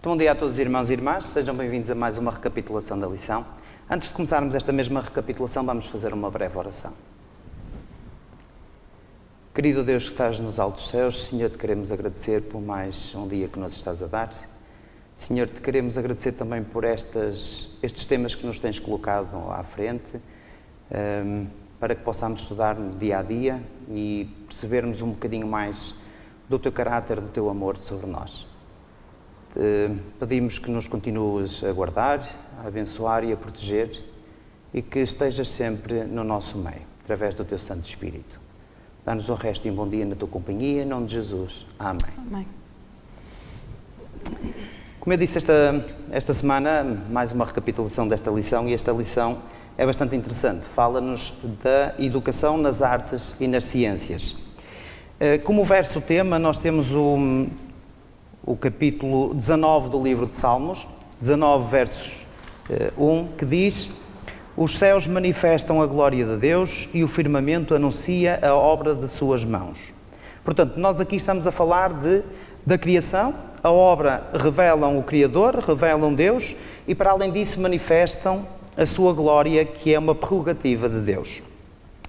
Bom dia a todos os irmãos e irmãs, sejam bem-vindos a mais uma recapitulação da lição. Antes de começarmos esta mesma recapitulação, vamos fazer uma breve oração. Querido Deus que estás nos altos céus, Senhor, te queremos agradecer por mais um dia que nos estás a dar. Senhor, te queremos agradecer também por estes temas que nos tens colocado à frente, para que possamos estudar no dia a dia e percebermos um bocadinho mais do teu caráter, do teu amor sobre nós. Pedimos que nos continues a guardar, a abençoar e a proteger e que estejas sempre no nosso meio, através do teu Santo Espírito. Dá-nos o resto e um bom dia na tua companhia, em nome de Jesus. Amém. Amém. Como eu disse, esta semana, mais uma recapitulação desta lição, e esta lição é bastante interessante. Fala-nos da educação nas artes e nas ciências. Como verso tema, nós temos o capítulo 19 do livro de Salmos, 19 versos 1, que diz: os céus manifestam a glória de Deus e o firmamento anuncia a obra de suas mãos. Portanto, nós aqui estamos a falar da criação. A obra revelam o Criador, revelam Deus e, para além disso, manifestam a sua glória, que é uma prerrogativa de Deus.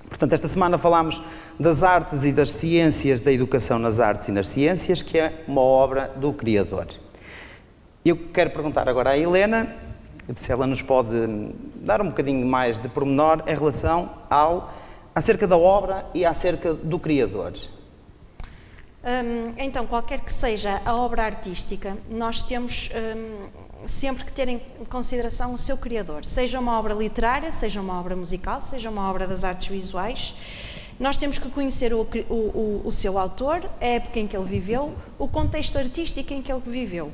Portanto, esta semana falámos das artes e das ciências, da educação nas artes e nas ciências, que é uma obra do Criador. Eu quero perguntar agora à Helena se ela nos pode dar um bocadinho mais de pormenor em relação acerca da obra e acerca do Criador. Então, qualquer que seja a obra artística, nós temos sempre que ter em consideração o seu criador. Seja uma obra literária, seja uma obra musical, seja uma obra das artes visuais, nós temos que conhecer o seu autor, a época em que ele viveu, o contexto artístico em que ele viveu.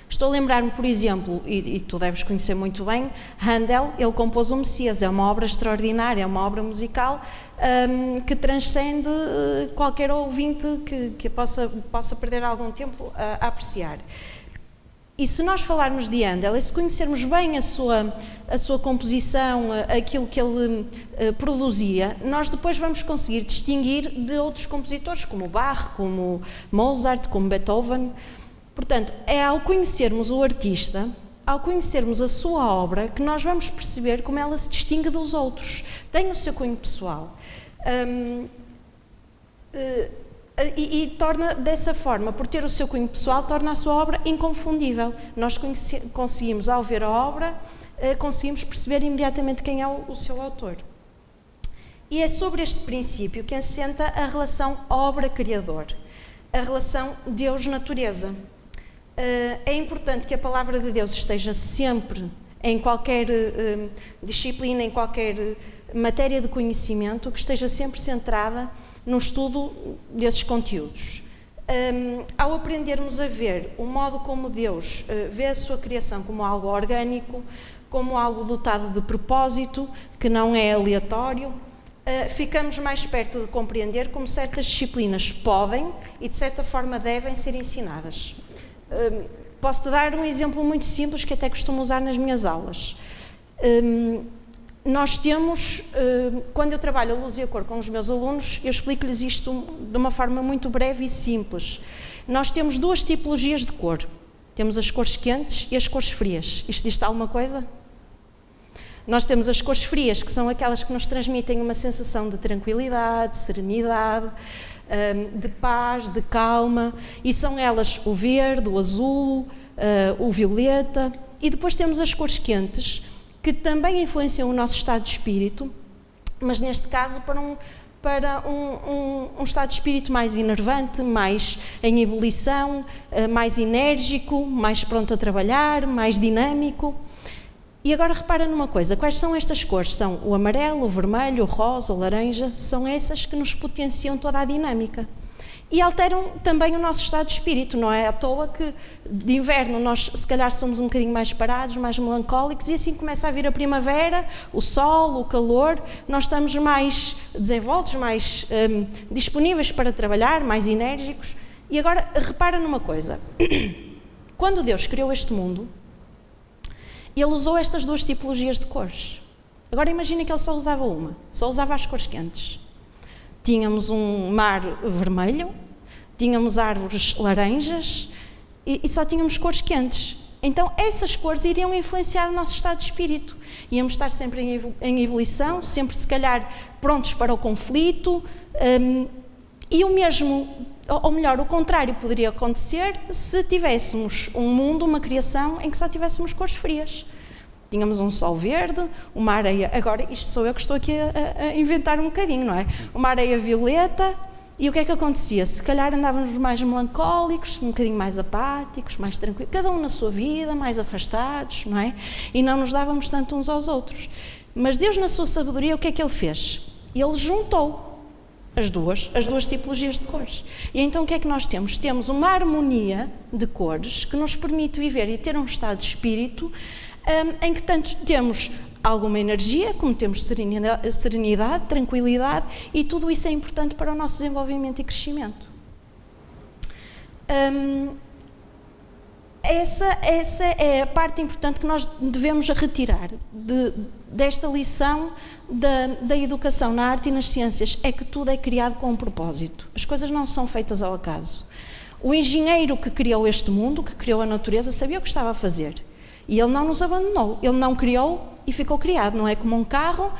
Estou a lembrar-me, por exemplo, e tu deves conhecer muito bem, Handel, ele compôs o Messias, é uma obra extraordinária, é uma obra musical que transcende qualquer ouvinte que possa perder algum tempo a apreciar. E se nós falarmos de Handel, e se conhecermos bem a sua composição, aquilo que ele produzia, nós depois vamos conseguir distinguir de outros compositores, como Bach, como Mozart, como Beethoven. Portanto, é ao conhecermos o artista, ao conhecermos a sua obra, que nós vamos perceber como ela se distingue dos outros. Tem o seu cunho pessoal. E torna, dessa forma, por ter o seu cunho pessoal, torna a sua obra inconfundível. Nós conseguimos, ao ver a obra, conseguimos perceber imediatamente quem é o seu autor. E é sobre este princípio que assenta a relação obra-criador, a relação Deus-natureza. É importante que a palavra de Deus esteja sempre, em qualquer disciplina, em qualquer matéria de conhecimento, que esteja sempre centrada no estudo desses conteúdos. Ao aprendermos a ver o modo como Deus vê a sua criação como algo orgânico, como algo dotado de propósito, que não é aleatório, ficamos mais perto de compreender como certas disciplinas podem e de certa forma devem ser ensinadas. Posso-te dar um exemplo muito simples que até costumo usar nas minhas aulas. Nós temos, quando eu trabalho a luz e a cor com os meus alunos, eu explico-lhes isto de uma forma muito breve e simples. Nós temos duas tipologias de cor. Temos as cores quentes e as cores frias. Isto diz-te alguma coisa? Nós temos as cores frias, que são aquelas que nos transmitem uma sensação de tranquilidade, de serenidade, de paz, de calma, e são elas o verde, o azul, o violeta. E depois temos as cores quentes, que também influenciam o nosso estado de espírito, mas neste caso para um estado de espírito mais enervante, mais em ebulição, mais enérgico, mais pronto a trabalhar, mais dinâmico. E agora repara numa coisa, quais são estas cores? São o amarelo, o vermelho, o rosa, o laranja, são essas que nos potenciam toda a dinâmica. E alteram também o nosso estado de espírito, não é à toa que de inverno nós se calhar somos um bocadinho mais parados, mais melancólicos, e assim começa a vir a primavera, o sol, o calor, nós estamos mais desenvoltos, mais disponíveis para trabalhar, mais enérgicos. E agora repara numa coisa, quando Deus criou este mundo, Ele usou estas duas tipologias de cores. Agora imagina que Ele só usava uma, só usava as cores quentes. Tínhamos um mar vermelho, tínhamos árvores laranjas e só tínhamos cores quentes. Então essas cores iriam influenciar o nosso estado de espírito. Íamos estar sempre em ebulição, sempre se calhar prontos para o conflito, e o mesmo, ou melhor, o contrário poderia acontecer se tivéssemos um mundo, uma criação em que só tivéssemos cores frias. Tínhamos um sol verde, uma areia, agora isto sou eu que estou aqui a inventar um bocadinho, não é? Uma areia violeta, e o que é que acontecia? Se calhar andávamos mais melancólicos, um bocadinho mais apáticos, mais tranquilos, cada um na sua vida, mais afastados, não é? E não nos dávamos tanto uns aos outros. Mas Deus, na sua sabedoria, o que é que Ele fez? Ele juntou as duas tipologias de cores. E então o que é que nós temos? Temos uma harmonia de cores que nos permite viver e ter um estado de espírito em que tanto temos alguma energia, como temos serenidade, tranquilidade, e tudo isso é importante para o nosso desenvolvimento e crescimento. Essa é a parte importante que nós devemos retirar desta lição da educação na arte e nas ciências, é que tudo é criado com um propósito. As coisas não são feitas ao acaso. O engenheiro que criou este mundo, que criou a natureza, sabia o que estava a fazer. E ele não nos abandonou, ele não criou e ficou criado. Não é como um carro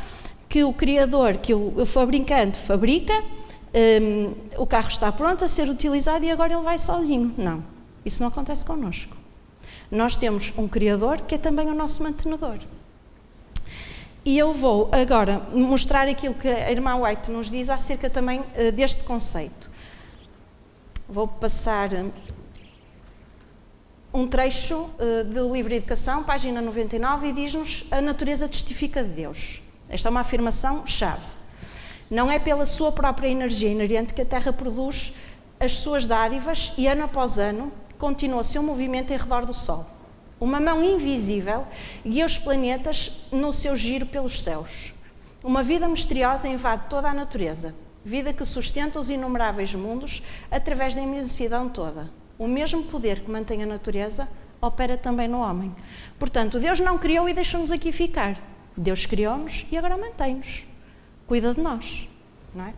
que o criador, que o fabricante fabrica, o carro está pronto a ser utilizado e agora ele vai sozinho. Não, isso não acontece connosco. Nós temos um criador que é também o nosso mantenedor. E eu vou agora mostrar aquilo que a irmã White nos diz acerca também deste conceito. Vou passar um trecho do livro Educação, página 99, e diz-nos: a natureza testifica de Deus. Esta é uma afirmação-chave. Não é pela sua própria energia inerente que a Terra produz as suas dádivas e, ano após ano, continua o seu movimento em redor do Sol. Uma mão invisível guia os planetas no seu giro pelos céus. Uma vida misteriosa invade toda a natureza, vida que sustenta os inumeráveis mundos através da imensidão toda. O mesmo poder que mantém a natureza opera também no homem. Portanto, Deus não criou e deixou-nos aqui ficar. Deus criou-nos e agora mantém-nos. Cuida de nós, não é?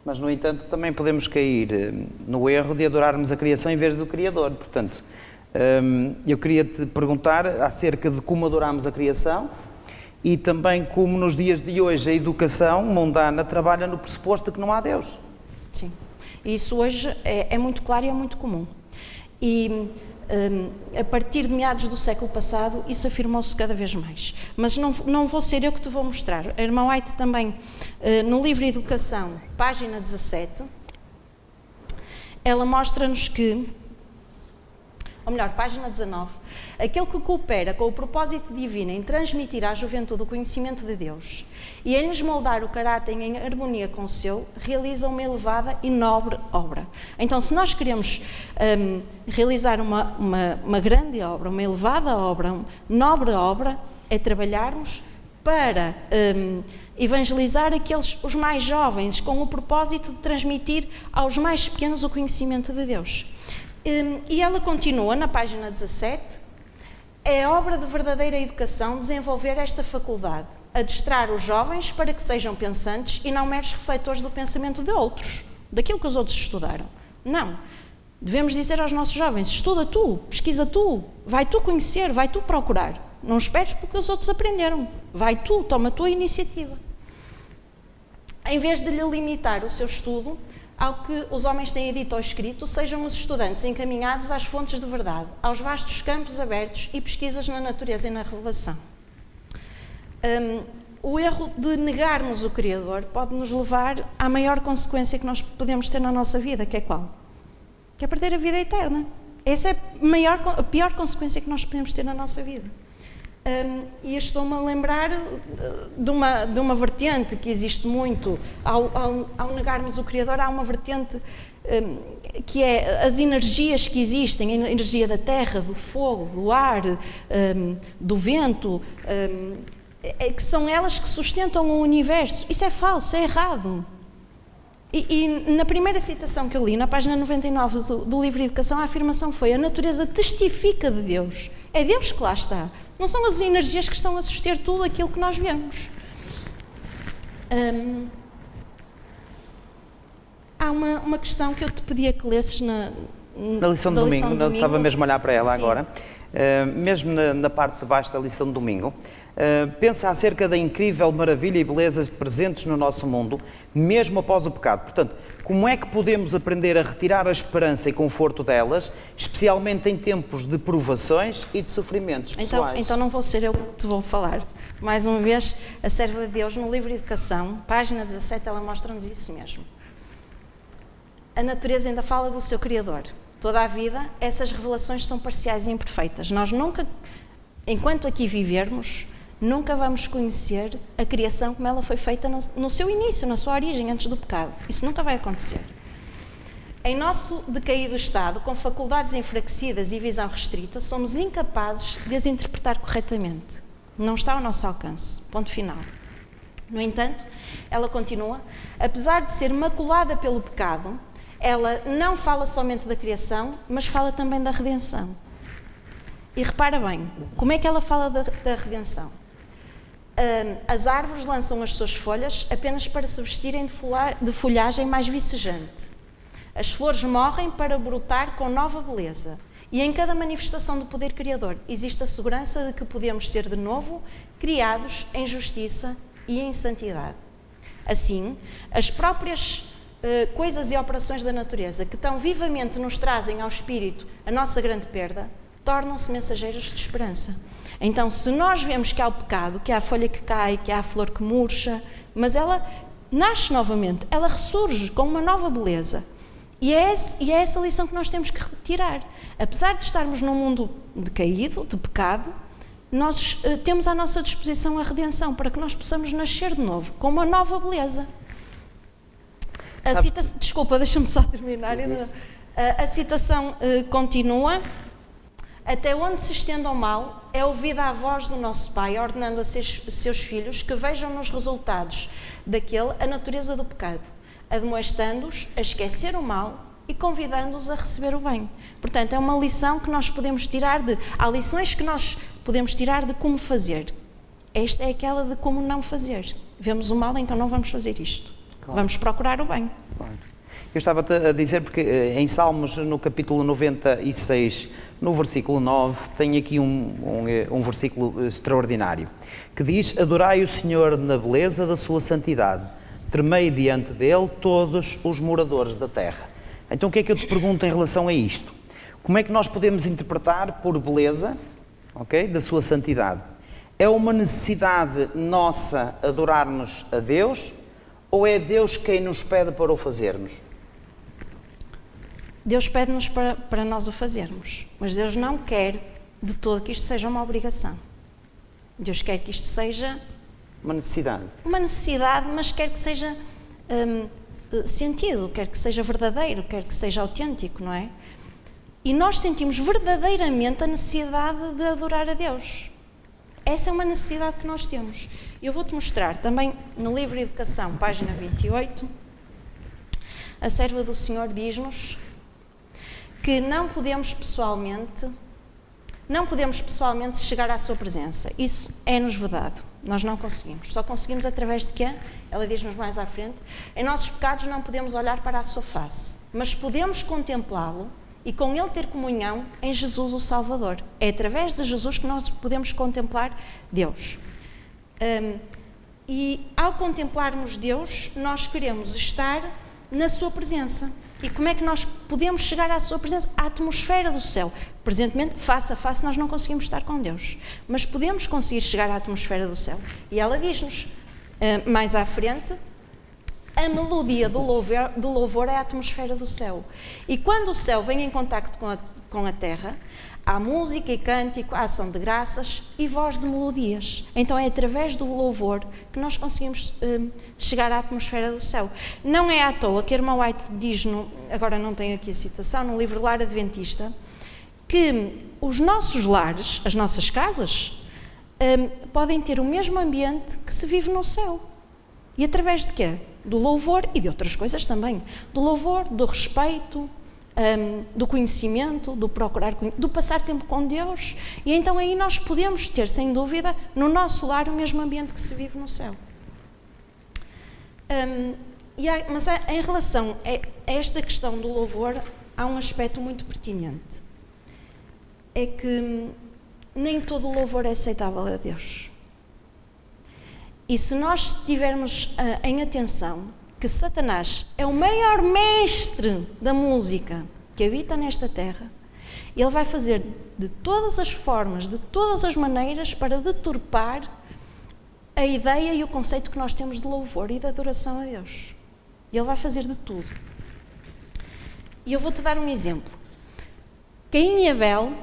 Mas, no entanto, também podemos cair no erro de adorarmos a criação em vez do Criador. Portanto, eu queria te perguntar acerca de como adoramos a criação e também como nos dias de hoje a educação mundana trabalha no pressuposto de que não há Deus. Sim. Isso hoje é muito claro e é muito comum. E a partir de meados do século passado, isso afirmou-se cada vez mais. Mas não vou ser eu que te vou mostrar. A irmã White também, no livro Educação, página 17, ela mostra-nos que, ou melhor, página 19, aquele que coopera com o propósito divino em transmitir à juventude o conhecimento de Deus e em lhes moldar o caráter em harmonia com o seu, realiza uma elevada e nobre obra. Então, se nós queremos realizar uma grande obra, uma elevada obra, uma nobre obra, é trabalharmos para evangelizar os mais jovens, com o propósito de transmitir aos mais pequenos o conhecimento de Deus. E ela continua na página 17: é obra de verdadeira educação desenvolver esta faculdade, adestrar os jovens para que sejam pensantes e não meros refletores do pensamento de outros, daquilo que os outros estudaram. Não. Devemos dizer aos nossos jovens: estuda tu, pesquisa tu, vai tu conhecer, vai tu procurar. Não esperes porque os outros aprenderam. Vai tu, toma a tua iniciativa. Em vez de lhe limitar o seu estudo ao que os homens têm dito ou escrito, sejam os estudantes encaminhados às fontes de verdade, aos vastos campos abertos e pesquisas na natureza e na revelação. O erro de negarmos o Criador pode nos levar à maior consequência que nós podemos ter na nossa vida, que é qual? Que é perder a vida eterna. Essa é a pior consequência que nós podemos ter na nossa vida. E estou-me a lembrar de uma vertente que existe muito. Ao negarmos o Criador, há uma vertente que é as energias que existem, a energia da terra, do fogo, do ar, do vento, que são elas que sustentam o universo. Isso é falso, é errado. E na primeira citação que eu li, na página 99 do livro Educação, a afirmação foi: a natureza testifica de Deus. É Deus que lá está. Não são as energias que estão a suster tudo aquilo que nós vemos. Há uma questão que eu te pedia que lesses Na lição de domingo, não estava mesmo a olhar para ela. Sim. Agora, mesmo na parte de baixo da lição de domingo, pensa acerca da incrível maravilha e beleza presentes no nosso mundo, mesmo após o pecado. Portanto, como é que podemos aprender a retirar a esperança e conforto delas, especialmente em tempos de provações e de sofrimentos pessoais? Então não vou ser eu que te vou falar. Mais uma vez, a serva de Deus, no livro de Educação, página 17, ela mostra-nos isso mesmo. A natureza ainda fala do seu Criador. Toda a vida, essas revelações são parciais e imperfeitas. Nós nunca, enquanto aqui vivermos, nunca vamos conhecer a criação como ela foi feita no seu início, na sua origem, antes do pecado. Isso nunca vai acontecer. Em nosso decaído estado, com faculdades enfraquecidas e visão restrita, somos incapazes de as interpretar corretamente. Não está ao nosso alcance. Ponto final. No entanto, ela continua, apesar de ser maculada pelo pecado, ela não fala somente da criação, mas fala também da redenção. E repara bem, como é que ela fala da redenção? As árvores lançam as suas folhas apenas para se vestirem de folhagem mais vicejante. As flores morrem para brotar com nova beleza. E em cada manifestação do poder criador existe a segurança de que podemos ser de novo criados em justiça e em santidade. Assim, as próprias coisas e operações da natureza que tão vivamente nos trazem ao espírito a nossa grande perda, tornam-se mensageiros de esperança. Então, se nós vemos que há o pecado, que há a folha que cai, que há a flor que murcha, mas ela nasce novamente, ela ressurge com uma nova beleza. E é essa lição que nós temos que retirar. Apesar de estarmos num mundo decaído, de pecado, nós temos à nossa disposição a redenção, para que nós possamos nascer de novo, com uma nova beleza. Desculpa, deixa-me só terminar. A citação continua. Até onde se estenda o mal, é ouvida a voz do nosso Pai, ordenando a seus filhos que vejam nos resultados daquele a natureza do pecado, admoestando-os a esquecer o mal e convidando-os a receber o bem. Portanto, é uma lição que nós podemos tirar há lições que nós podemos tirar de como fazer. Esta é aquela de como não fazer. Vemos o mal, então não vamos fazer isto. Claro. Vamos procurar o bem. Claro. Eu estava a dizer, porque em Salmos, no capítulo 96, no versículo 9, tem aqui um versículo extraordinário, que diz: adorai o Senhor na beleza da sua santidade, tremei diante dele todos os moradores da terra. Então o que é que eu te pergunto em relação a isto? Como é que nós podemos interpretar por beleza, ok, da sua santidade? É uma necessidade nossa adorarmos a Deus, ou é Deus quem nos pede para o fazermos? Deus pede-nos para nós o fazermos, mas Deus não quer de todo que isto seja uma obrigação. Deus quer que isto seja uma necessidade. Uma necessidade, mas quer que seja sentido, quer que seja verdadeiro, quer que seja autêntico, não é? E nós sentimos verdadeiramente a necessidade de adorar a Deus. Essa é uma necessidade que nós temos. Eu vou-te mostrar também no livro de Educação, página 28, a serva do Senhor diz-nos que não podemos pessoalmente chegar à sua presença. Isso é-nos vedado. Nós não conseguimos. Só conseguimos através de quê? Ela diz-nos mais à frente. Em nossos pecados não podemos olhar para a sua face, mas podemos contemplá-lo e com ele ter comunhão em Jesus o Salvador. É através de Jesus que nós podemos contemplar Deus. E ao contemplarmos Deus, nós queremos estar na sua presença. E como é que nós podemos chegar à sua presença? À atmosfera do céu. Presentemente, face a face, nós não conseguimos estar com Deus. Mas podemos conseguir chegar à atmosfera do céu. E ela diz-nos, mais à frente, a melodia do louvor é a atmosfera do céu. E quando o céu vem em contacto com a terra, há música e cântico, há ação de graças e voz de melodias. Então é através do louvor que nós conseguimos chegar à atmosfera do céu. Não é à toa que a irmã White diz, agora não tenho aqui a citação, no livro Lar Adventista, que os nossos lares, as nossas casas, podem ter o mesmo ambiente que se vive no céu. E através de quê? Do louvor e de outras coisas também. Do louvor, do respeito, do conhecimento, do procurar, do passar tempo com Deus. E então aí nós podemos ter, sem dúvida, no nosso lar o mesmo ambiente que se vive no céu. Mas em relação a esta questão do louvor, há um aspecto muito pertinente. É que nem todo o louvor é aceitável a Deus. E se nós tivermos em atenção que Satanás é o maior mestre da música que habita nesta terra, ele vai fazer de todas as formas, de todas as maneiras, para deturpar a ideia e o conceito que nós temos de louvor e de adoração a Deus. Ele vai fazer de tudo. E eu vou-te dar um exemplo. Caim e Abel,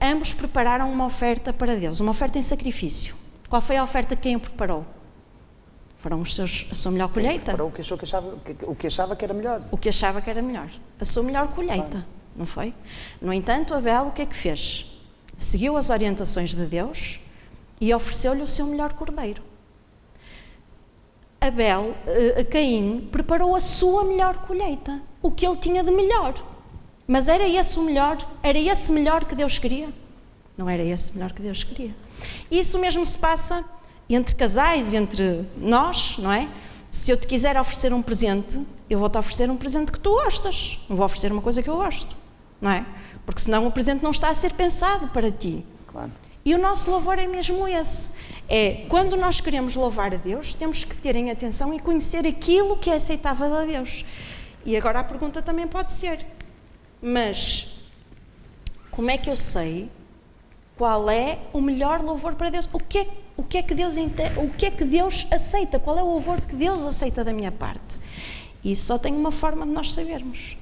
ambos prepararam uma oferta para Deus, uma oferta em sacrifício. Qual foi a oferta que Caim preparou? Foram a sua melhor colheita? Preparou o que achava que era melhor. O que achava que era melhor. A sua melhor colheita, não foi? No entanto, Abel o que é que fez? Seguiu as orientações de Deus e ofereceu-lhe o seu melhor cordeiro. Caim preparou a sua melhor colheita, o que ele tinha de melhor. Mas era esse o melhor? Era esse melhor que Deus queria? Não era esse melhor que Deus queria. Isso mesmo se passa entre casais, entre nós, não é? Se eu te quiser oferecer um presente, eu vou-te oferecer um presente que tu gostas. Não vou oferecer uma coisa que eu gosto, não é? Porque senão o presente não está a ser pensado para ti. Claro. E o nosso louvor é mesmo esse. É, quando nós queremos louvar a Deus, temos que ter em atenção e conhecer aquilo que é aceitável a Deus. E agora a pergunta também pode ser, mas como é que eu sei qual é o melhor louvor para Deus? O que é que Deus aceita? Qual é o louvor que Deus aceita da minha parte? E isso só tem uma forma de nós sabermos.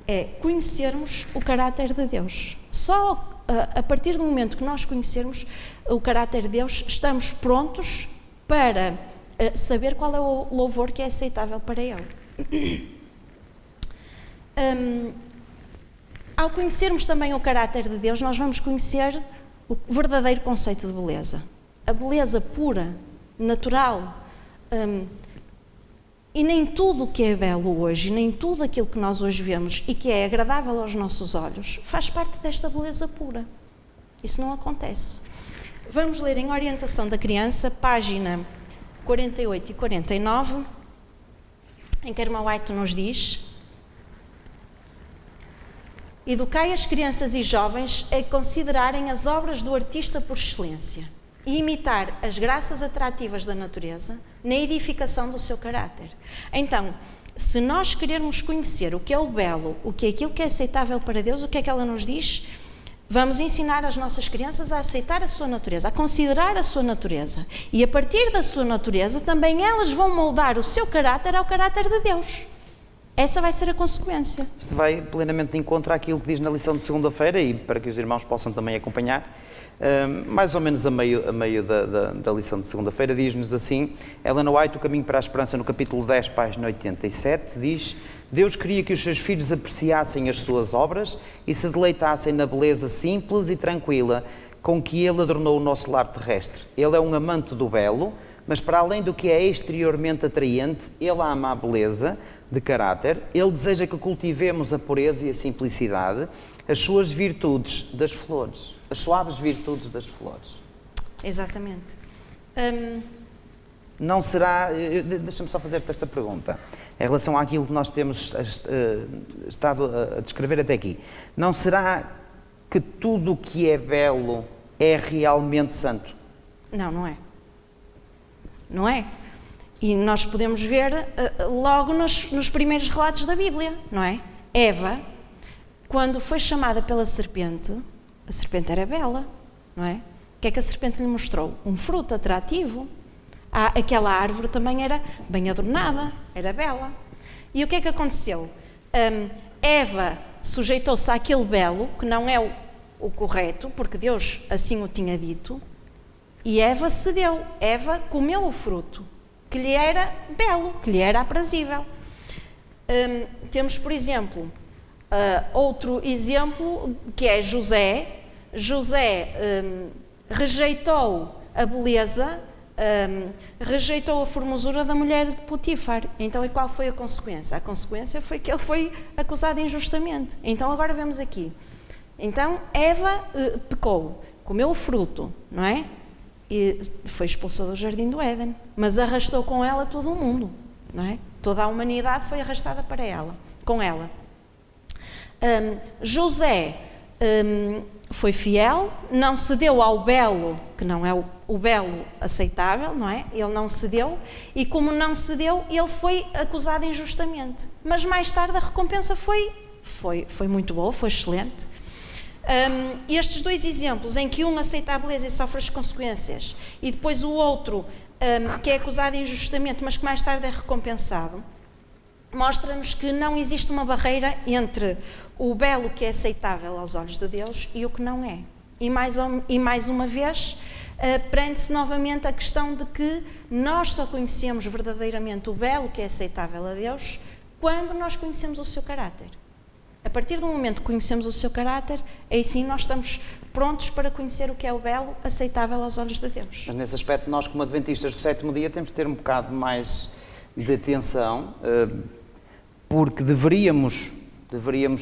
É conhecermos o caráter de Deus. Só a partir do momento que nós conhecermos o caráter de Deus, estamos prontos para saber qual é o louvor que é aceitável para Ele. Ao conhecermos também o caráter de Deus, nós vamos conhecer o verdadeiro conceito de beleza. A beleza pura, natural. E nem tudo o que é belo hoje, nem tudo aquilo que nós hoje vemos e que é agradável aos nossos olhos, faz parte desta beleza pura. Isso não acontece. Vamos ler em Orientação da Criança, página 48 e 49, em que a irmã White nos diz: educai as crianças e jovens a considerarem as obras do artista por excelência e imitar as graças atrativas da natureza na edificação do seu caráter. Então, se nós querermos conhecer o que é o belo, o que é aquilo que é aceitável para Deus, o que é que ela nos diz? Vamos ensinar as nossas crianças a aceitar a sua natureza, a considerar a sua natureza. E a partir da sua natureza, também elas vão moldar o seu caráter ao caráter de Deus. Essa vai ser a consequência. Isto vai plenamente de encontro àquilo que diz na lição de segunda-feira, e para que os irmãos possam também acompanhar, mais ou menos a meio da lição de segunda-feira, diz-nos assim, Ellen White, O Caminho para a Esperança, no capítulo 10, página 87, diz: Deus queria que os seus filhos apreciassem as suas obras e se deleitassem na beleza simples e tranquila com que Ele adornou o nosso lar terrestre. Ele é um amante do belo, mas para além do que é exteriormente atraente, Ele ama a beleza de caráter, Ele deseja que cultivemos a pureza e a simplicidade, as suas virtudes das flores, as suaves virtudes das flores. Exatamente. Não será... Deixa-me só fazer-te esta pergunta. Em relação àquilo que nós temos estado a descrever até aqui. Não será que tudo o que é belo é realmente santo? Não, não é. Não é? E nós podemos ver logo nos primeiros relatos da Bíblia, não é? Eva, quando foi chamada pela serpente, a serpente era bela, não é? O que é que a serpente lhe mostrou? Um fruto atrativo. Aquela árvore também era bem adornada, era bela. E o que é que aconteceu? Eva sujeitou-se àquele belo, que não é o correto, porque Deus assim o tinha dito, e Eva cedeu. Eva comeu o fruto, que lhe era belo, que lhe era aprazível. Temos, por exemplo, outro exemplo, que é José. José rejeitou a beleza, rejeitou a formosura da mulher de Potifar. Então, e qual foi a consequência? A consequência foi que ele foi acusado injustamente. Então, agora vemos aqui. Então, Eva pecou, comeu o fruto, não é? E foi expulsa do jardim do Éden, mas arrastou com ela todo o mundo, não é? Toda a humanidade foi arrastada para ela, com ela. José foi fiel, não cedeu ao belo, que não é o belo aceitável, não é? Ele não cedeu, e como não cedeu, ele foi acusado injustamente. Mas mais tarde a recompensa foi muito boa, foi excelente. Estes dois exemplos, em que um aceita a beleza e sofre as consequências, e depois o outro, que é acusado injustamente, mas que mais tarde é recompensado, mostra-nos que não existe uma barreira entre o belo que é aceitável aos olhos de Deus e o que não é. E mais uma vez, prende-se novamente a questão de que nós só conhecemos verdadeiramente o belo que é aceitável a Deus quando nós conhecemos o seu caráter. A partir do momento que conhecemos o seu caráter, aí sim nós estamos prontos para conhecer o que é o belo aceitável aos olhos de Deus. Mas nesse aspecto, nós como adventistas do sétimo dia temos de ter um bocado mais de atenção, porque deveríamos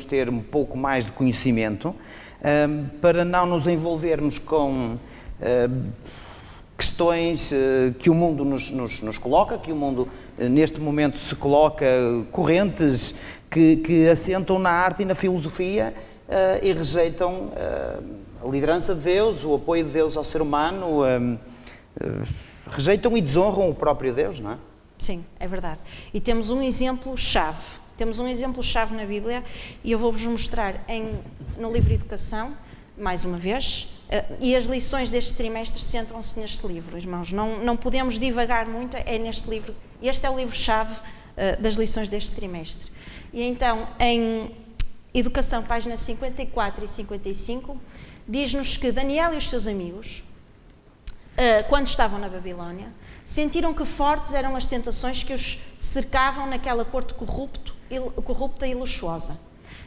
ter um pouco mais de conhecimento para não nos envolvermos com questões que o mundo nos coloca, que o mundo neste momento se coloca, correntes que assentam na arte e na filosofia e rejeitam a liderança de Deus, o apoio de Deus ao ser humano, rejeitam e desonram o próprio Deus, não é? Sim, é verdade. E temos um exemplo-chave. Temos um exemplo-chave na Bíblia e eu vou-vos mostrar no livro de Educação, mais uma vez, e as lições deste trimestre centram-se neste livro, irmãos. Não podemos divagar muito, é neste livro. Este é o livro-chave das lições deste trimestre. E então, em Educação, páginas 54 e 55, diz-nos que Daniel e os seus amigos, quando estavam na Babilónia, sentiram que fortes eram as tentações que os cercavam naquela corte corrupta e luxuosa.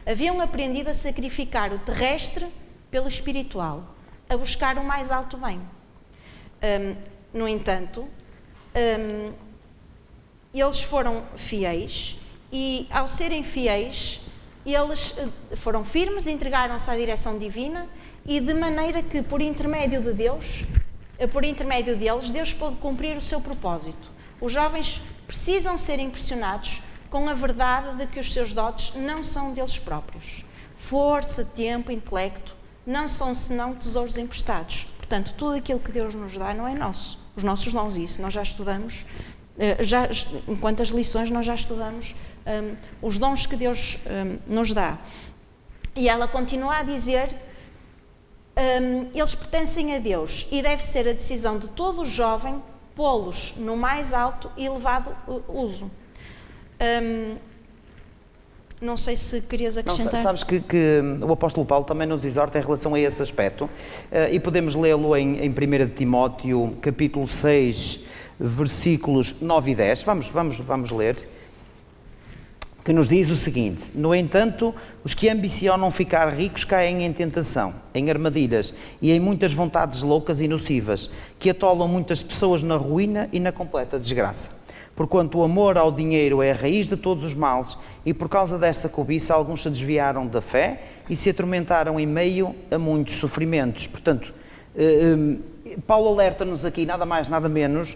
Haviam aprendido a sacrificar o terrestre pelo espiritual, a buscar o mais alto bem. No entanto, eles foram fiéis e, ao serem fiéis, eles foram firmes, entregaram-se à direção divina e de maneira que, por intermédio deles, Deus pôde cumprir o seu propósito. Os jovens precisam ser impressionados com a verdade de que os seus dotes não são deles próprios. Força, tempo, intelecto não são senão tesouros emprestados. Portanto, tudo aquilo que Deus nos dá não é nosso. Os nossos dons, isso nós já estudamos, enquanto as lições nós já estudamos os dons que Deus nos dá. E ela continua a dizer... eles pertencem a Deus e deve ser a decisão de todo jovem pô-los no mais alto e elevado uso. Não sei se querias acrescentar. Não, sabes que o apóstolo Paulo também nos exorta em relação a esse aspecto, e podemos lê-lo em 1 de Timóteo, capítulo 6, versículos 9 e 10. Vamos ler. Que nos diz o seguinte: no entanto, os que ambicionam ficar ricos caem em tentação, em armadilhas e em muitas vontades loucas e nocivas, que atolam muitas pessoas na ruína e na completa desgraça. Porquanto o amor ao dinheiro é a raiz de todos os males, e por causa desta cobiça alguns se desviaram da fé e se atormentaram em meio a muitos sofrimentos. Portanto, Paulo alerta-nos aqui, nada mais, nada menos,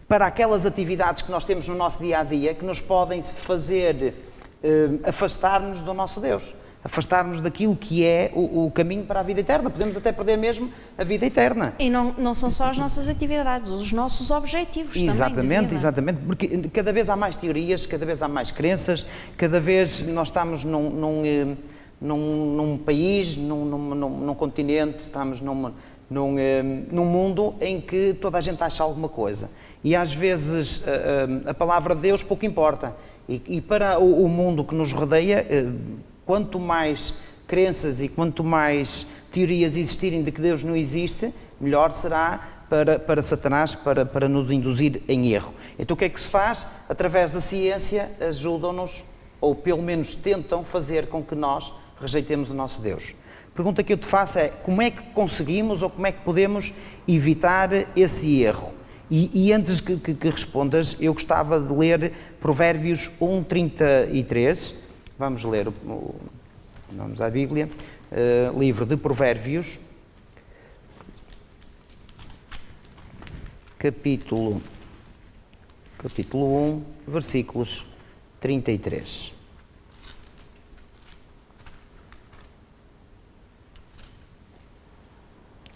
para aquelas atividades que nós temos no nosso dia-a-dia que nos podem fazer afastar-nos do nosso Deus, afastar-nos daquilo que é o caminho para a vida eterna. Podemos até perder mesmo a vida eterna. E não são só as nossas atividades, os nossos objetivos também. Exatamente, porque cada vez há mais teorias, cada vez há mais crenças, cada vez nós estamos num país, num continente, estamos num mundo em que toda a gente acha alguma coisa. E às vezes a palavra de Deus pouco importa. E para o mundo que nos rodeia, quanto mais crenças e quanto mais teorias existirem de que Deus não existe, melhor será para Satanás, para nos induzir em erro. Então o que é que se faz? Através da ciência ajudam-nos, ou pelo menos tentam fazer com que nós rejeitemos o nosso Deus. A pergunta que eu te faço é: como é que conseguimos ou como é que podemos evitar esse erro? E antes que respondas, eu gostava de ler Provérbios 1:33. Vamos ler, vamos à Bíblia, livro de Provérbios, capítulo 1, versículos 33.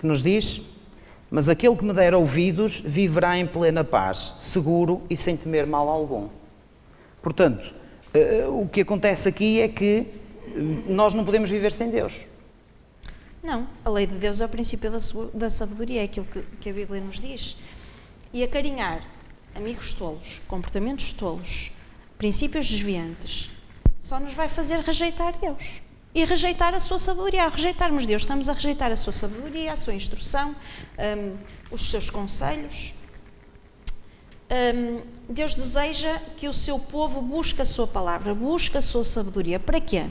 que nos diz: mas aquele que me der ouvidos viverá em plena paz, seguro e sem temer mal algum. Portanto, o que acontece aqui é que nós não podemos viver sem Deus. Não, a lei de Deus é o princípio da sabedoria, é aquilo que a Bíblia nos diz. E acarinhar amigos tolos, comportamentos tolos, princípios desviantes, só nos vai fazer rejeitar Deus. E rejeitar a sua sabedoria. Ao rejeitarmos Deus, estamos a rejeitar a sua sabedoria, a sua instrução, os seus conselhos. Deus deseja que o seu povo busque a sua palavra, busque a sua sabedoria. Para quê?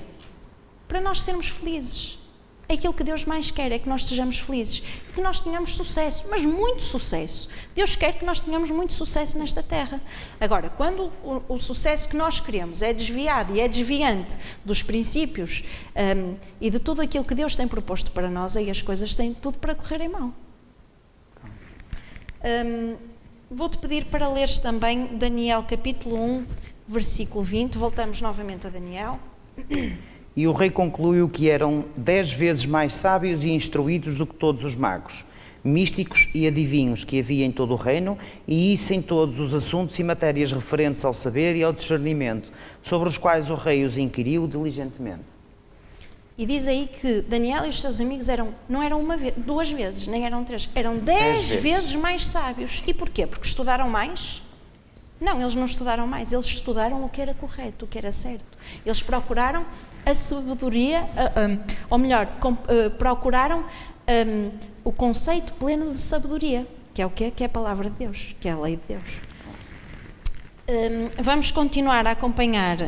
Para nós sermos felizes. É aquilo que Deus mais quer, é que nós sejamos felizes, que nós tenhamos sucesso, mas muito sucesso. Deus quer que nós tenhamos muito sucesso nesta terra. Agora, quando o sucesso que nós queremos é desviado e é desviante dos princípios e de tudo aquilo que Deus tem proposto para nós, aí as coisas têm tudo para correrem mal. Vou-te pedir para leres também Daniel capítulo 1, versículo 20. Voltamos novamente a Daniel. E o rei concluiu que eram 10 vezes mais sábios e instruídos do que todos os magos, místicos e adivinhos que havia em todo o reino, e isso em todos os assuntos e matérias referentes ao saber e ao discernimento, sobre os quais o rei os inquiriu diligentemente. E diz aí que Daniel e os seus amigos não eram duas vezes, nem eram três, eram 10 vezes mais sábios. E porquê? Porque estudaram mais? Não, eles não estudaram mais, eles estudaram o que era correto, o que era certo. Eles procuraram a sabedoria, ou melhor, procuraram o conceito pleno de sabedoria, que é o quê? Que é a palavra de Deus, que é a lei de Deus. Vamos continuar a acompanhar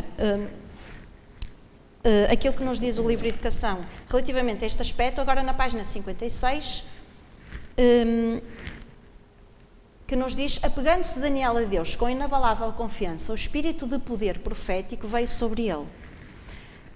aquilo que nos diz o livro de Educação relativamente a este aspecto, agora na página 56, que nos diz: apegando-se Daniel a Deus com inabalável confiança, o espírito de poder profético veio sobre ele.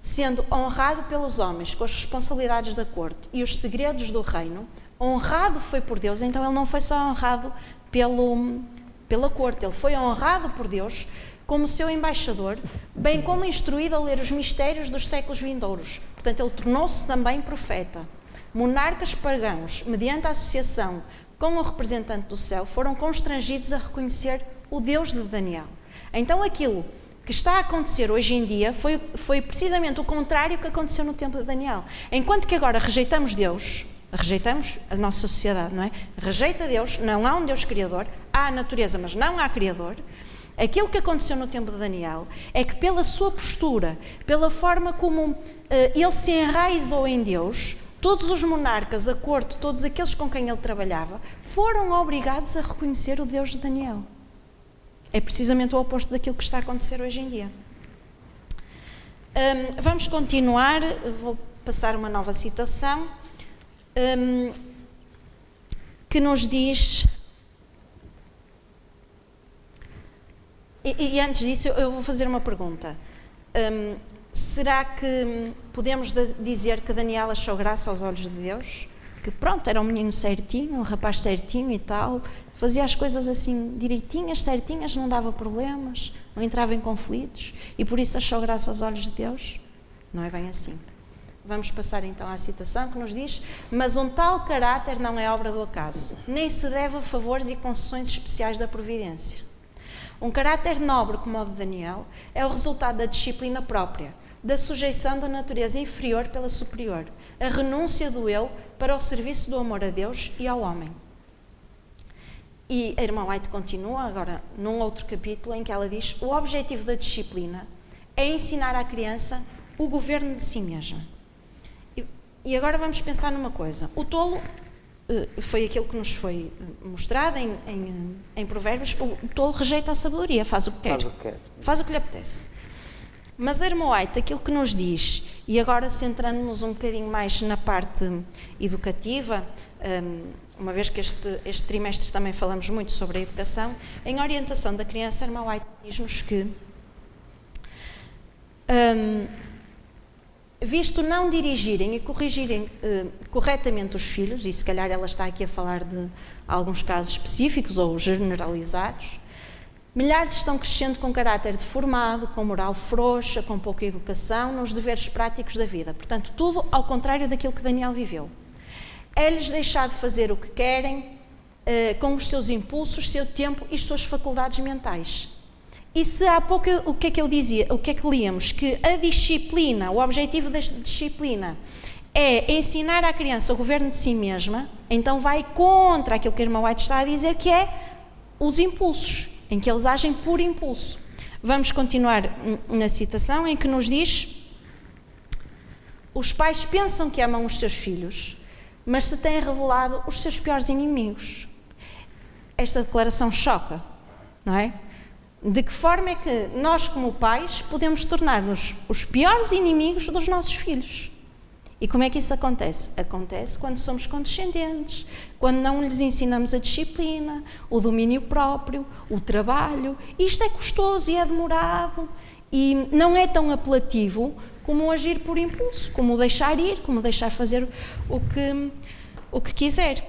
Sendo honrado pelos homens com as responsabilidades da corte e os segredos do reino, honrado foi por Deus. Então ele não foi só honrado pela corte, ele foi honrado por Deus como seu embaixador, bem como instruído a ler os mistérios dos séculos vindouros. Portanto, ele tornou-se também profeta. Monarcas pagãos, mediante a associação com o representante do céu, foram constrangidos a reconhecer o Deus de Daniel. Então aquilo que está a acontecer hoje em dia foi precisamente o contrário que aconteceu no tempo de Daniel. Enquanto que agora rejeitamos Deus, rejeitamos a nossa sociedade, não é? Rejeita Deus, não há um Deus criador, há a natureza, mas não há criador. Aquilo que aconteceu no tempo de Daniel é que pela sua postura, pela forma como ele se enraizou em Deus, todos os monarcas, a corte, todos aqueles com quem ele trabalhava, foram obrigados a reconhecer o Deus de Daniel. É precisamente o oposto daquilo que está a acontecer hoje em dia. Vamos continuar, vou passar uma nova citação, que nos diz... E antes disso, eu vou fazer uma pergunta. Será que podemos dizer que Daniel achou graça aos olhos de Deus? Que pronto, era um menino certinho, um rapaz certinho e tal, fazia as coisas assim direitinhas, certinhas, não dava problemas, não entrava em conflitos e por isso achou graça aos olhos de Deus? Não é bem assim. Vamos passar então à citação que nos diz: mas um tal caráter não é obra do acaso, nem se deve a favores e concessões especiais da providência. Um caráter nobre como o de Daniel é o resultado da disciplina própria, da sujeição da natureza inferior pela superior, a renúncia do eu para o serviço do amor a Deus e ao homem. E a irmã White continua agora num outro capítulo em que ela diz: o objetivo da disciplina é ensinar à criança o governo de si mesma. E agora vamos pensar numa coisa. O tolo, foi aquilo que nos foi mostrado em Provérbios, o tolo rejeita a sabedoria, faz o que quer. Faz o que lhe apetece. Mas a irmã White, aquilo que nos diz, e agora centrando-nos um bocadinho mais na parte educativa, uma vez que este trimestre também falamos muito sobre a educação, em orientação da criança, a irmã White diz-nos que visto não dirigirem e corrigirem corretamente os filhos, e se calhar ela está aqui a falar de alguns casos específicos ou generalizados, milhares estão crescendo com caráter deformado, com moral frouxa, com pouca educação, nos deveres práticos da vida. Portanto, tudo ao contrário daquilo que Daniel viveu. é-lhes deixado fazer o que querem, com os seus impulsos, seu tempo e suas faculdades mentais. E se há pouco, o que é que eu dizia, o que é que líamos? Que a disciplina, o objetivo da disciplina é ensinar à criança o governo de si mesma, então vai contra aquilo que a irmã White está a dizer, que é os impulsos, em que eles agem por impulso. Vamos continuar na citação em que nos diz: os pais pensam que amam os seus filhos, mas se têm revelado os seus piores inimigos. Esta declaração choca, não é? De que forma é que nós, como pais, podemos tornar-nos os piores inimigos dos nossos filhos? E como é que isso acontece? Acontece quando somos condescendentes, quando não lhes ensinamos a disciplina, o domínio próprio, o trabalho. Isto é custoso e é demorado e não é tão apelativo como agir por impulso, como deixar ir, como deixar fazer o que quiser.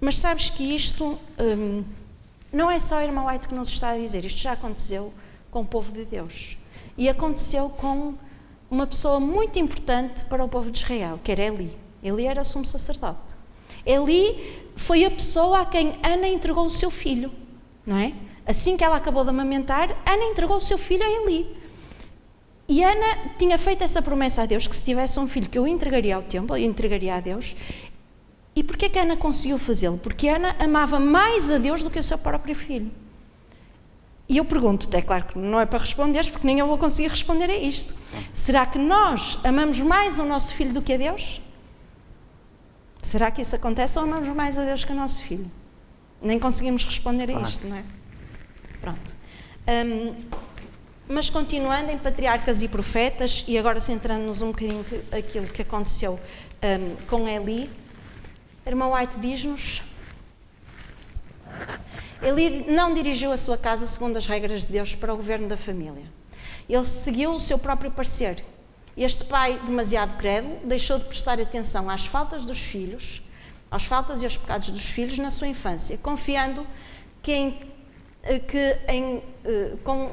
Mas sabes que isto não é só a irmã White que nos está a dizer, isto já aconteceu com o povo de Deus. E aconteceu com uma pessoa muito importante para o povo de Israel, que era Eli. Eli era o sumo sacerdote. Eli foi a pessoa a quem Ana entregou o seu filho, não é? Assim que ela acabou de amamentar, Ana entregou o seu filho a Eli. E Ana tinha feito essa promessa a Deus, que se tivesse um filho que eu entregaria ao templo, eu entregaria a Deus. E porquê que Ana conseguiu fazê-lo? Porque Ana amava mais a Deus do que o seu próprio filho. E eu pergunto-te, é claro que não é para responderes, porque nem eu vou conseguir responder a isto. Será que nós amamos mais o nosso filho do que a Deus? Será que isso acontece ou amamos mais a Deus que o nosso filho? Nem conseguimos responder a isto, não é? Pronto. Mas continuando em patriarcas e profetas, e agora centrando-nos um bocadinho aquilo que aconteceu com Eli, a irmã White diz-nos: Eli não dirigiu a sua casa segundo as regras de Deus para o governo da família. Ele seguiu o seu próprio parecer. Este pai, demasiado crédulo, deixou de prestar atenção às faltas dos filhos, às faltas e aos pecados dos filhos na sua infância, confiando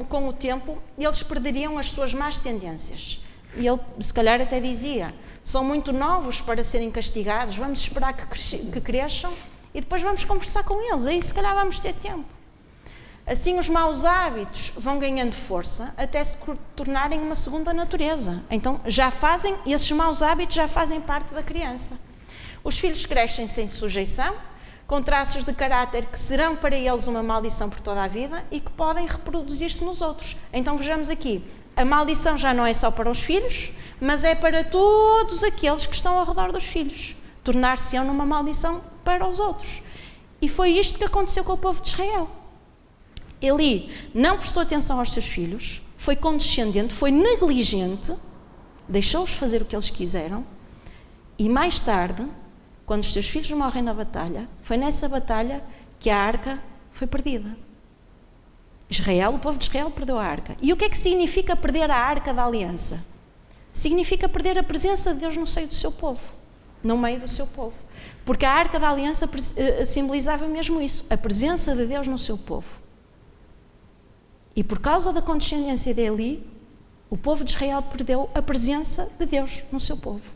com o tempo eles perderiam as suas más tendências. E ele, se calhar, até dizia: são muito novos para serem castigados, vamos esperar que cresçam e depois vamos conversar com eles, aí se calhar vamos ter tempo. Assim os maus hábitos vão ganhando força até se tornarem uma segunda natureza. Então esses maus hábitos já fazem parte da criança. Os filhos crescem sem sujeição, com traços de caráter que serão para eles uma maldição por toda a vida e que podem reproduzir-se nos outros. Então vejamos aqui, a maldição já não é só para os filhos, mas é para todos aqueles que estão ao redor dos filhos. Tornar-se-ão numa maldição para os outros. E foi isto que aconteceu com o povo de Israel. Eli não prestou atenção aos seus filhos, foi condescendente, foi negligente, deixou-os fazer o que eles quiseram, e mais tarde, quando os seus filhos morrem na batalha, foi nessa batalha que a arca foi perdida. O povo de Israel perdeu a arca. E o que é que significa perder a arca da aliança? Significa perder a presença de Deus no seio do seu povo, no meio do seu povo. Porque a arca da aliança simbolizava mesmo isso, a presença de Deus no seu povo. E por causa da condescendência de Eli, o povo de Israel perdeu a presença de Deus no seu povo.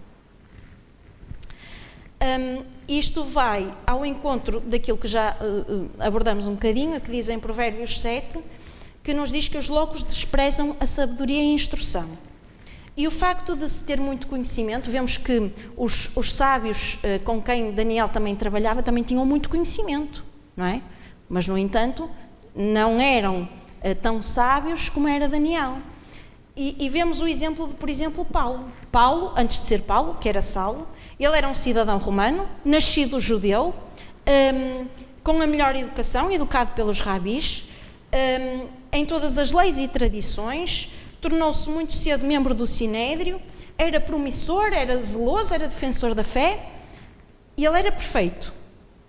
Isto vai ao encontro daquilo que já abordamos um bocadinho, que diz em Provérbios 7, que nos diz que os loucos desprezam a sabedoria e a instrução. E o facto de se ter muito conhecimento, vemos que os sábios com quem Daniel também trabalhava também tinham muito conhecimento, não é? Mas, no entanto, não eram tão sábios como era Daniel. E vemos o exemplo de, por exemplo, Paulo. Paulo, antes de ser Paulo, que era Saulo, ele era um cidadão romano, nascido judeu, com a melhor educação, educado pelos rabis, em todas as leis e tradições, tornou-se muito cedo membro do Sinédrio, era promissor, era zeloso, era defensor da fé, e ele era perfeito,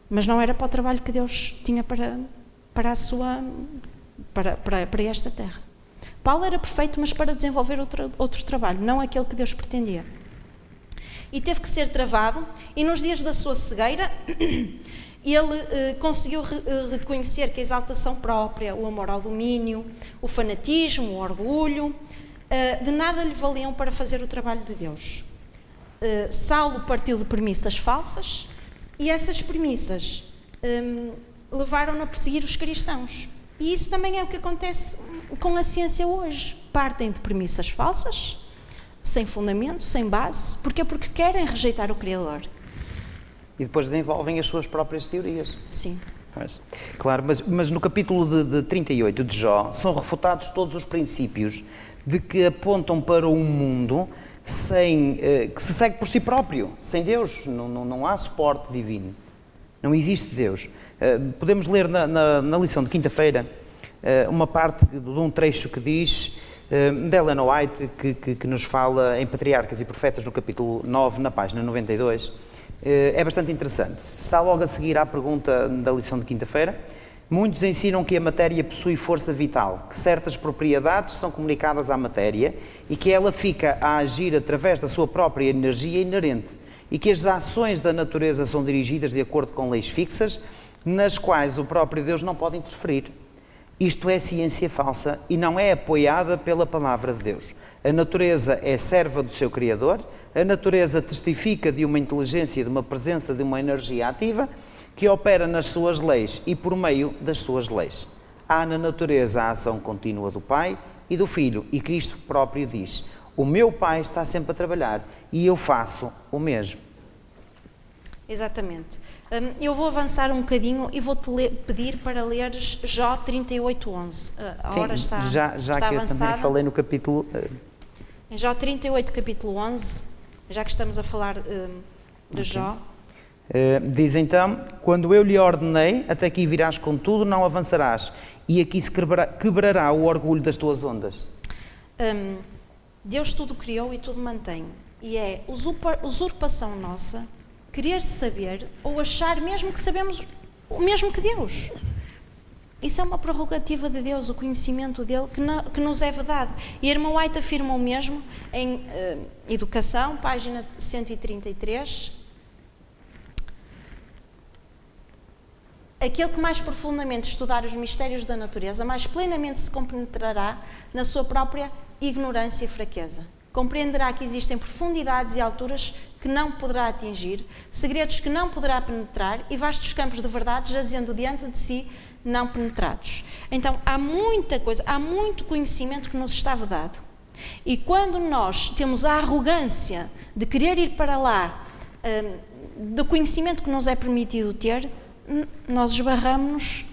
mas não era para o trabalho que Deus tinha para esta terra. Paulo era perfeito, mas para desenvolver outro trabalho, não aquele que Deus pretendia. E teve que ser travado, e nos dias da sua cegueira, ele conseguiu reconhecer que a exaltação própria, o amor ao domínio, o fanatismo, o orgulho, de nada lhe valiam para fazer o trabalho de Deus. Saulo partiu de premissas falsas e essas premissas levaram-no a perseguir os cristãos. E isso também é o que acontece com a ciência hoje. Partem de premissas falsas, sem fundamento, sem base. Porquê? Porque querem rejeitar o Criador. E depois desenvolvem as suas próprias teorias. Sim. Claro, mas no capítulo de 38 de Jó são refutados todos os princípios de que apontam para um mundo que se segue por si próprio, sem Deus. Não há suporte divino. Não existe Deus. Podemos ler na lição de quinta-feira uma parte de um trecho que diz, de Ellen White, que nos fala em Patriarcas e Profetas, no capítulo 9, na página 92. É bastante interessante. Está logo a seguir à pergunta da lição de quinta-feira. Muitos ensinam que a matéria possui força vital, que certas propriedades são comunicadas à matéria e que ela fica a agir através da sua própria energia inerente e que as ações da natureza são dirigidas de acordo com leis fixas, nas quais o próprio Deus não pode interferir. Isto é ciência falsa e não é apoiada pela palavra de Deus. A natureza é serva do seu Criador, a natureza testifica de uma inteligência, de uma presença, de uma energia ativa que opera nas suas leis e por meio das suas leis. Há na natureza a ação contínua do Pai e do Filho, e Cristo próprio diz: o meu Pai está sempre a trabalhar e eu faço o mesmo. Exatamente. Eu vou avançar um bocadinho e vou-te pedir para leres Jó 38:11. A hora está que avançada. Eu também falei no capítulo... Em Jó 38, capítulo 11, já que estamos a falar de Jó. Diz então: quando eu lhe ordenei, até aqui virás com tudo, não avançarás, e aqui se quebrará o orgulho das tuas ondas. Deus tudo criou e tudo mantém. E é usurpação nossa querer saber ou achar mesmo que sabemos o mesmo que Deus. Isso é uma prerrogativa de Deus, o conhecimento dele que nos é vedado. E a irmã White afirma o mesmo em Educação, página 133. Aquele que mais profundamente estudar os mistérios da natureza, mais plenamente se compenetrará na sua própria ignorância e fraqueza. Compreenderá que existem profundidades e alturas que não poderá atingir, segredos que não poderá penetrar e vastos campos de verdade jazendo diante de si, não penetrados. Então, há muita coisa, há muito conhecimento que nos está vedado. E quando nós temos a arrogância de querer ir para lá, do conhecimento que nos é permitido ter, nós esbarramos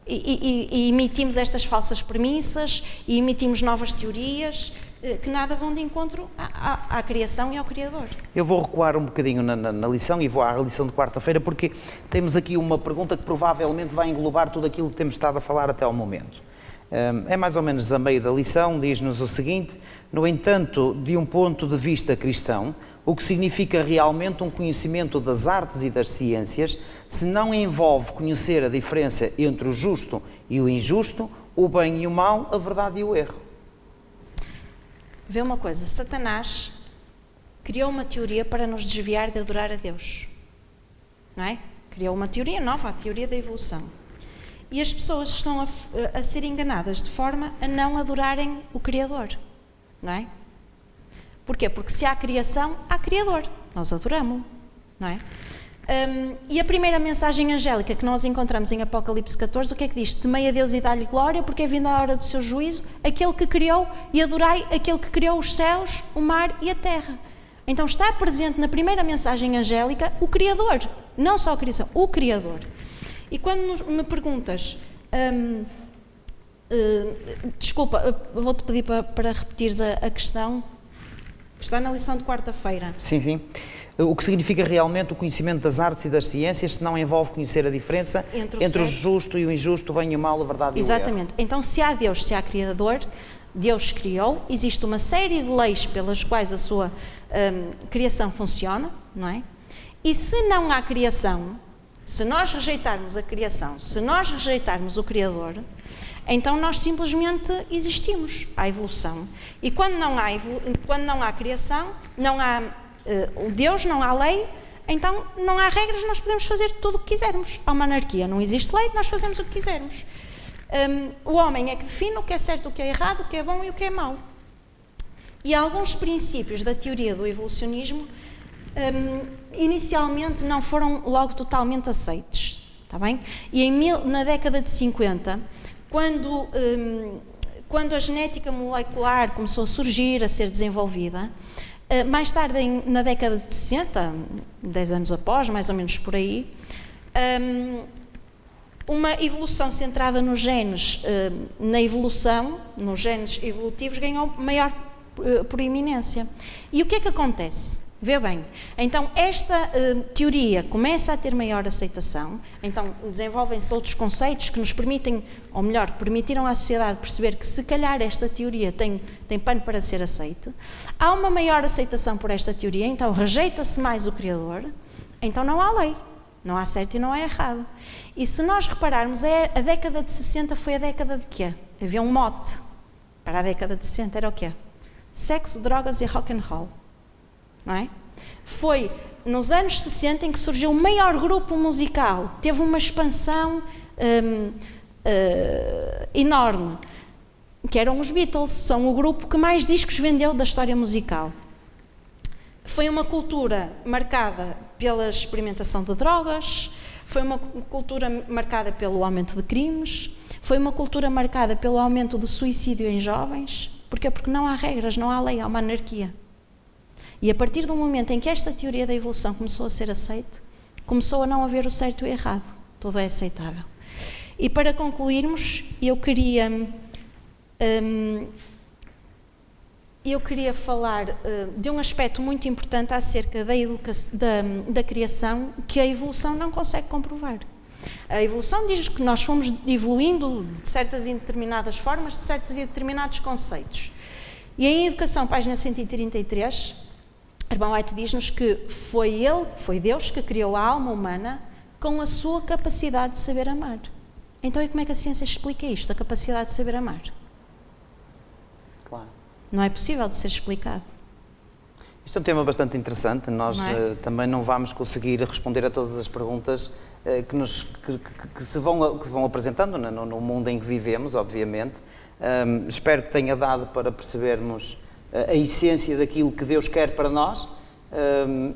e emitimos estas falsas premissas e emitimos novas teorias que nada vão de encontro à criação e ao Criador. Eu vou recuar um bocadinho na lição e vou à lição de quarta-feira, porque temos aqui uma pergunta que provavelmente vai englobar tudo aquilo que temos estado a falar até ao momento. É mais ou menos a meio da lição, diz-nos o seguinte: no entanto, de um ponto de vista cristão, o que significa realmente um conhecimento das artes e das ciências, se não envolve conhecer a diferença entre o justo e o injusto, o bem e o mal, a verdade e o erro. Vê uma coisa, Satanás criou uma teoria para nos desviar de adorar a Deus, não é? Criou uma teoria nova, a teoria da evolução. E as pessoas estão a ser enganadas de forma a não adorarem o Criador, não é? Porquê? Porque se há criação, há Criador. Nós adoramos-o, não é? E a primeira mensagem angélica que nós encontramos em Apocalipse 14, o que é que diz? Temei a Deus e dá-lhe glória, porque é vinda a hora do seu juízo, aquele que criou, e adorai aquele que criou os céus, o mar e a terra. Então está presente na primeira mensagem angélica o Criador, não só a criação, o Criador. E quando me perguntas, desculpa, vou-te pedir para repetires a questão, está na lição de quarta-feira. Sim. O que significa realmente o conhecimento das artes e das ciências, se não envolve conhecer a diferença entre o justo e o injusto, o bem e o mal, a verdade e o erro. Exatamente. Então, se há Deus, se há Criador, Deus criou, existe uma série de leis pelas quais a sua criação funciona, não é? E se não há criação, se nós rejeitarmos a criação, se nós rejeitarmos o Criador, então nós simplesmente existimos, há evolução. E quando não há criação, não há Deus, não há lei, então não há regras, nós podemos fazer tudo o que quisermos. Há uma anarquia, não existe lei, nós fazemos o que quisermos. O homem é que define o que é certo, o que é errado, o que é bom e o que é mau. E alguns princípios da teoria do evolucionismo inicialmente não foram logo totalmente aceitos, está bem? E na década de 50, quando a genética molecular começou a surgir, a ser desenvolvida, mais tarde, na década de 60, 10 anos após, mais ou menos por aí, uma evolução centrada nos genes, nos genes evolutivos, ganhou maior proeminência. E o que é que acontece? Vê bem, então esta teoria começa a ter maior aceitação, então desenvolvem-se outros conceitos que nos permitem, ou melhor, permitiram à sociedade perceber que se calhar esta teoria tem pano para ser aceite. Há uma maior aceitação por esta teoria, então rejeita-se mais o Criador, então não há lei, não há certo e não há errado. E se nós repararmos, a década de 60 foi a década de quê? Havia um mote para a década de 60, era o quê? Sexo, drogas e rock and roll. Não é? Foi nos anos 60 em que surgiu o maior grupo musical, teve uma expansão enorme, que eram os Beatles, são o grupo que mais discos vendeu da história musical. Foi uma cultura marcada pela experimentação de drogas, foi uma cultura marcada pelo aumento de crimes, foi uma cultura marcada pelo aumento do suicídio em jovens. Porquê? Porque não há regras, não há lei, há uma anarquia. E a partir do momento em que esta teoria da evolução começou a ser aceite, começou a não haver o certo e o errado. Tudo é aceitável. E para concluirmos, eu queria falar de um aspecto muito importante acerca da criação, que a evolução não consegue comprovar. A evolução diz que nós fomos evoluindo de certas e determinadas formas, de certos e determinados conceitos. E em Educação, página 133, Irmão White diz-nos que foi Deus que criou a alma humana com a sua capacidade de saber amar. Então, e como é que a ciência explica isto, a capacidade de saber amar? Claro. Não é possível de ser explicado. Isto é um tema bastante interessante. Nós também não vamos conseguir responder a todas as perguntas que vão apresentando no mundo em que vivemos, obviamente. Espero que tenha dado para percebermos a essência daquilo que Deus quer para nós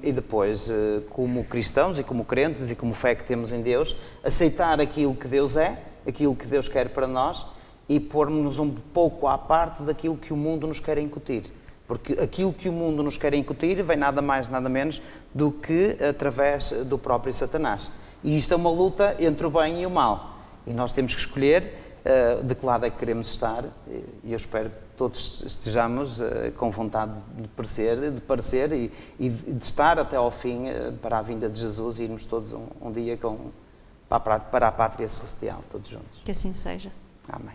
e depois, como cristãos e como crentes e como fé que temos em Deus, aceitar aquilo que Deus é, aquilo que Deus quer para nós e pôr-nos um pouco à parte daquilo que o mundo nos quer incutir. Porque aquilo que o mundo nos quer incutir vem nada mais, nada menos do que através do próprio Satanás. E isto é uma luta entre o bem e o mal. E nós temos que escolher de que lado é que queremos estar, e eu espero que todos estejamos com vontade de parecer e de estar até ao fim para a vinda de Jesus e irmos todos um dia para a pátria celestial, todos juntos. Que assim seja. Amém.